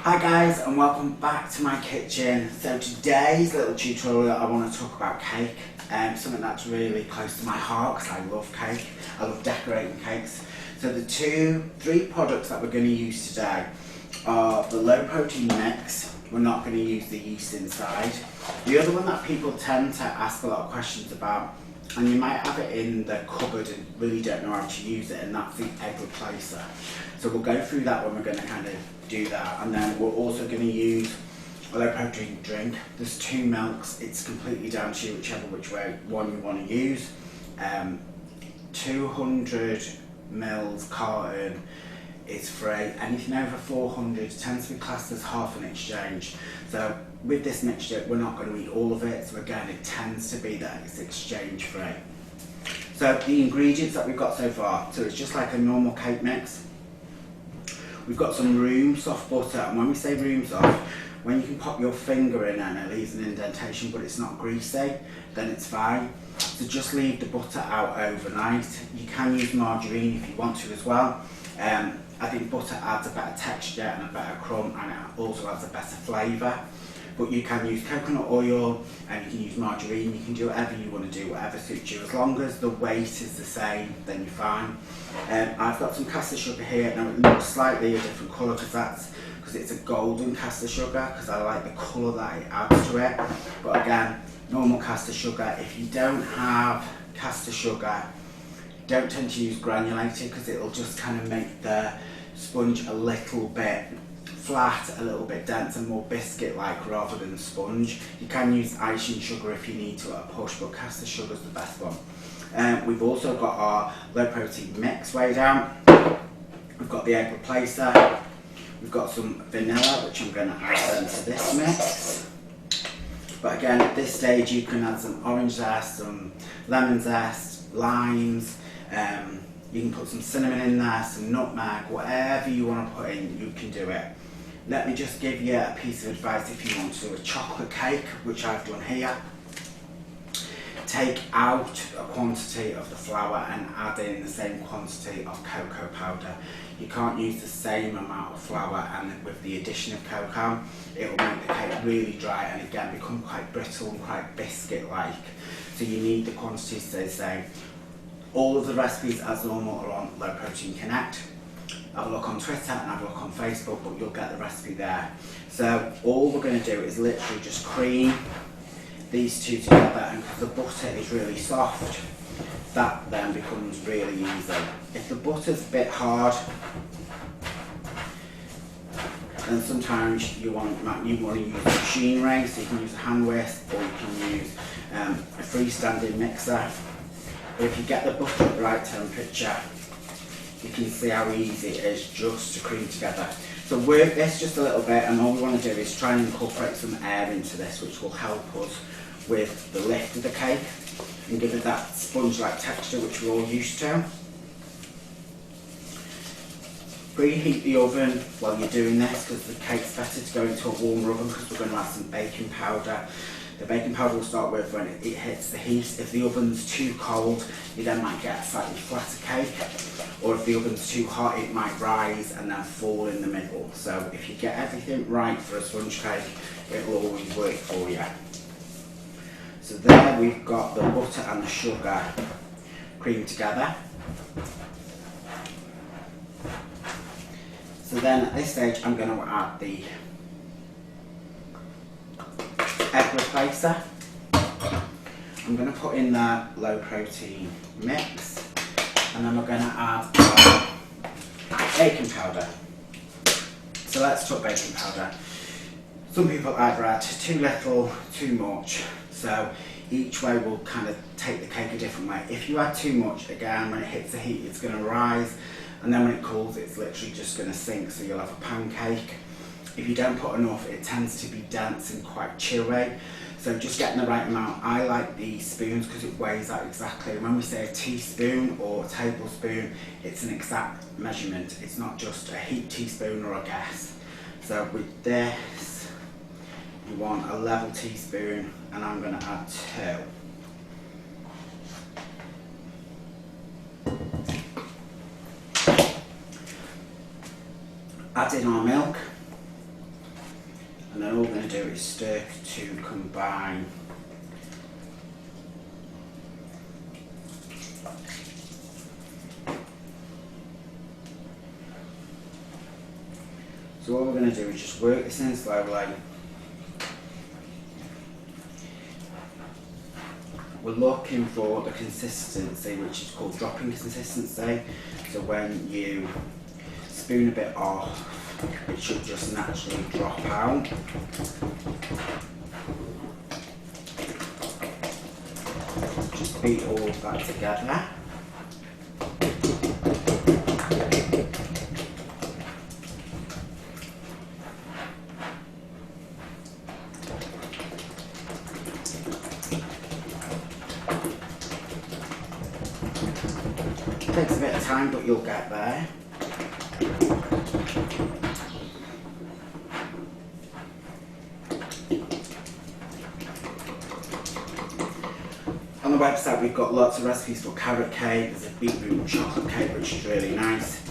Hi guys, and welcome back to my kitchen. So today's little tutorial I want to talk about cake, something that's really close to my heart because I love cake. I love decorating cakes. So the three products that we're going to use today are the low protein mix. We're not going to use the yeast inside. The other one that people tend to ask a lot of questions about, and you might have it in the cupboard and really don't know how to use it, and that's the egg replacer. So we'll go through that when we're going to kind of do that, and then we're also going to use a low protein drink. There's 2 milks, it's completely down to you which way one you want to use. 200 mils carton is free. Anything over 400 tends to be classed as half an exchange. So with this mixture, we're not going to eat all of it, so again it tends to be that it's exchange free. So the ingredients that we've got so far, so it's just like a normal cake mix. We've got some room soft butter, and when we say room soft, when you can pop your finger in and it leaves an indentation but it's not greasy, then it's fine. So just leave the butter out overnight. You can use margarine if you want to as well. I think butter adds a better texture and a better crumb, and it also adds a better flavour. But you can use coconut oil and you can use margarine. You can do whatever you want to do, whatever suits you. As long as the weight is the same, then you're fine. I've got some caster sugar here. Now it looks slightly a different colour because it's a golden caster sugar, because I like the colour that it adds to it. But again, normal caster sugar. If you don't have caster sugar, don't tend to use granulated, because it'll just kind of make the sponge a little bit flat, a little bit dense and more biscuit-like rather than sponge. You can use icing sugar if you need to at a push, but caster sugar is the best one. We've also got our low protein mix weighed out. We've got the egg replacer. We've got some vanilla, which I'm going to add into this mix. But again, at this stage you can add some orange zest, some lemon zest, limes. You can put some cinnamon in there, some nutmeg, whatever you want to put in, you can do it. Let me just give you a piece of advice if you want to do a chocolate cake, which I've done here. Take out a quantity of the flour and add in the same quantity of cocoa powder. You can't use the same amount of flour, and with the addition of cocoa, it will make the cake really dry and again become quite brittle and quite biscuit-like. So you need the quantity to stay the same. All of the recipes as normal are on Low Protein Connect. Have a look on Twitter and have a look on Facebook, but you'll get the recipe there. So all we're going to do is literally just cream these two together, and because the butter is really soft, that then becomes really easy. If the butter's a bit hard, then sometimes you want to use machinery, so you can use a hand whisk or you can use a freestanding mixer. But if you get the butter at the right temperature, you can see how easy it is just to cream together. So work this just a little bit, and all we want to do is try and incorporate some air into this, which will help us with the lift of the cake and give it that sponge-like texture which we're all used to. Preheat the oven while you're doing this, because the cake's better to go into a warmer oven, because we're going to add some baking powder. The baking powder will start with when it hits the heat. If the oven's too cold, you then might get a slightly flatter cake, or if the oven's too hot, it might rise and then fall in the middle. So if you get everything right for a sponge cake, it will always work for you. So there we've got the butter and the sugar creamed together. So then at this stage I'm going to add the egg replacer. I'm going to put in the low protein mix, and then we're going to add our baking powder. So let's talk baking powder. Some people either add too little, too much, so each way will kind of take the cake a different way. If you add too much, again, when it hits the heat it's going to rise, and then when it cools it's literally just going to sink, so you'll have a pancake. If you don't put enough, it tends to be dense and quite chewy. So just getting the right amount. I like the spoons because it weighs out exactly. When we say a teaspoon or a tablespoon, it's an exact measurement. It's not just a heaped teaspoon or a guess. So with this, you want a level teaspoon, and I'm going to add 2. Add in our milk. And then all we're going to do is stir to combine. So what we're going to do is just work this in slowly. We're looking for the consistency, which is called dropping consistency. So when you spoon a bit off, it should just naturally drop out. Just beat all of that together. Takes a bit of time, but you'll get there. On the website we've got lots of recipes for carrot cake, there's a beetroot chocolate cake which is really nice.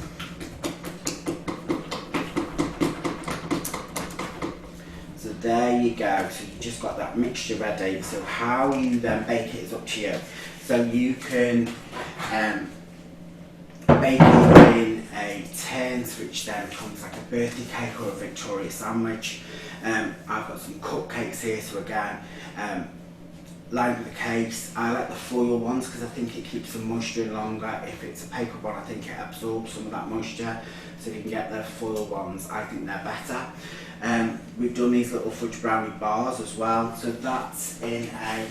So there you go, so you just got that mixture ready. So how you then bake it is up to you. So you can bake it in a tin, which then comes like a birthday cake or a Victoria sandwich. I've got some cupcakes here, so again, lined with the cakes. I like the foil ones because I think it keeps the moisture in longer. If it's a paper one, I think it absorbs some of that moisture. So if you can get the foil ones, I think they're better. We've done these little fudge brownie bars as well. So that's in a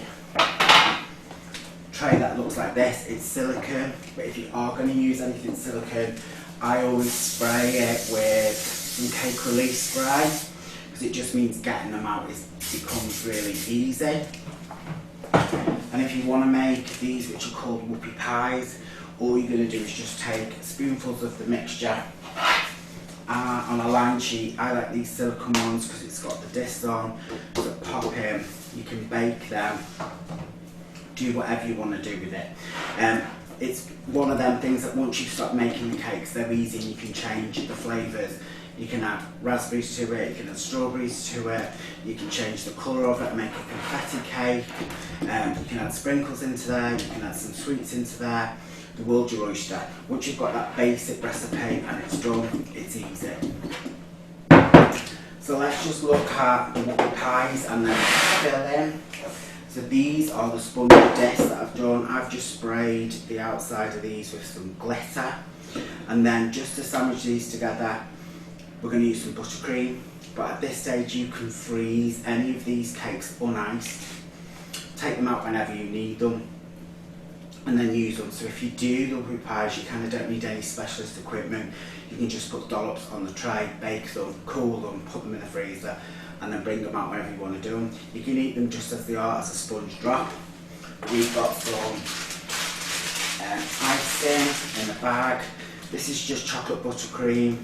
tray that looks like this. It's silicone, but if you are going to use anything silicone, I always spray it with some cake release spray because it just means getting them out becomes really easy. And if you want to make these, which are called whoopie pies, all you're going to do is just take spoonfuls of the mixture on a line sheet. I like these silicone ones because it's got the disc on, so pop in, you can bake them, do whatever you want to do with it. It's one of them things that once you start making the cakes, they're easy and you can change the flavours. You can add raspberries to it, you can add strawberries to it, you can change the colour of it and make a confetti cake, you can add sprinkles into there, you can add some sweets into there. The world's your oyster. Once you've got that basic recipe and it's done, it's easy. So let's just look at the whoopie pies and then fill in. So these are the sponge discs that I've done. I've just sprayed the outside of these with some glitter. And then just to sandwich these together, we're going to use some buttercream. But at this stage you can freeze any of these cakes uniced. Take them out whenever you need them and then use them. So if you do the whoopie pies, you kind of don't need any specialist equipment. You can just put dollops on the tray, bake them, cool them, put them in the freezer, and then bring them out whenever you want to do them. You can eat them just as they are, as a sponge drop. We've got some icing in the bag. This is just chocolate buttercream.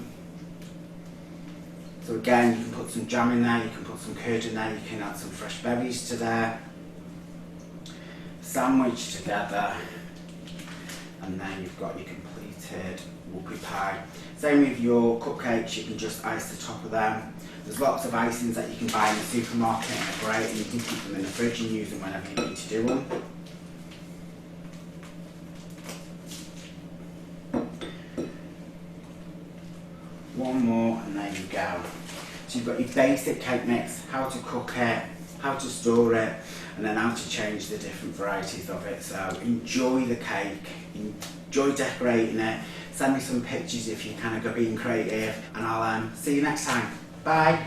So again, you can put some jam in there, you can put some curd in there, you can add some fresh berries to there. Sandwich together, and then you've got your completed whoopie pie. Same with your cupcakes, you can just ice the top of them. There's lots of icings that you can buy in the supermarket and they're great, and you can keep them in the fridge and use them whenever you need to do them. One more and there you go. So you've got your basic cake mix, how to cook it, how to store it, and then how to change the different varieties of it. So enjoy the cake, enjoy decorating it, send me some pictures if you're kind of being creative, and I'll see you next time. Bye.